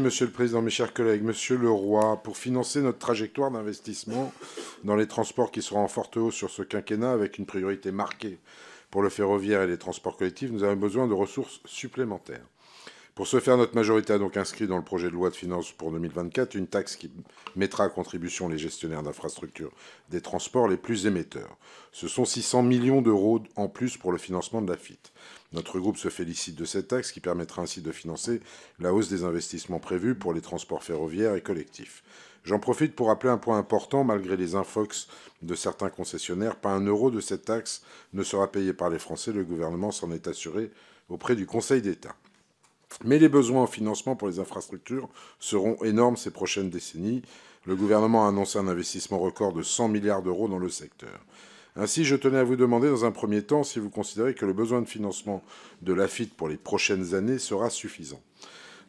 Monsieur le Président, mes chers collègues, Monsieur Leroy, pour financer notre trajectoire d'investissement dans les transports qui sera en forte hausse sur ce quinquennat avec une priorité marquée pour le ferroviaire et les transports collectifs, nous avons besoin de ressources supplémentaires. Pour ce faire, notre majorité a donc inscrit dans le projet de loi de finances pour 2024 une taxe qui mettra à contribution les gestionnaires d'infrastructures des transports les plus émetteurs. Ce sont 600 millions d'euros en plus pour le financement de la FIT. Notre groupe se félicite de cette taxe qui permettra ainsi de financer la hausse des investissements prévus pour les transports ferroviaires et collectifs. J'en profite pour rappeler un point important, malgré les infox de certains concessionnaires, pas un euro de cette taxe ne sera payé par les Français, le gouvernement s'en est assuré auprès du Conseil d'État. Mais les besoins en financement pour les infrastructures seront énormes ces prochaines décennies. Le gouvernement a annoncé un investissement record de 100 milliards d'euros dans le secteur. Ainsi, je tenais à vous demander dans un premier temps si vous considérez que le besoin de financement de l'AFIT pour les prochaines années sera suffisant.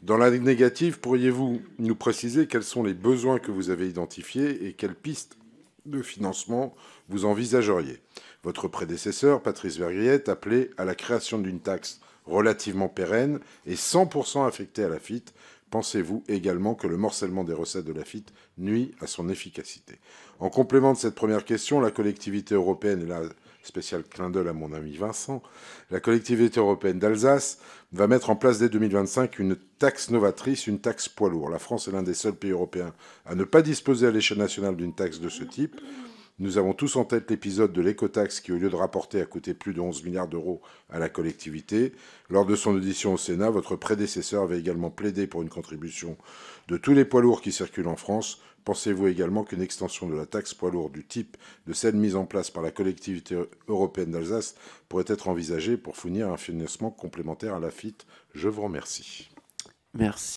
Dans la négative, pourriez-vous nous préciser quels sont les besoins que vous avez identifiés et quelles pistes de financement vous envisageriez? Votre prédécesseur, Patrice Vergriete, appelait à la création d'une taxe relativement pérenne et 100% affectée à la FIT. Pensez-vous également que le morcellement des recettes de la FIT nuit à son efficacité? En complément de cette première question, la collectivité européenne, et là, spécial clin d'œil à mon ami Vincent, la collectivité européenne d'Alsace va mettre en place dès 2025 une taxe novatrice, une taxe poids lourd. La France est l'un des seuls pays européens à ne pas disposer à l'échelle nationale d'une taxe de ce type. Nous avons tous en tête l'épisode de l'écotaxe qui, au lieu de rapporter, a coûté plus de 11 milliards d'euros à la collectivité. Lors de son audition au Sénat, votre prédécesseur avait également plaidé pour une contribution de tous les poids lourds qui circulent en France. Pensez-vous également qu'une extension de la taxe poids lourd du type de celle mise en place par la collectivité européenne d'Alsace pourrait être envisagée pour fournir un financement complémentaire à la FIT? Je vous remercie. Merci.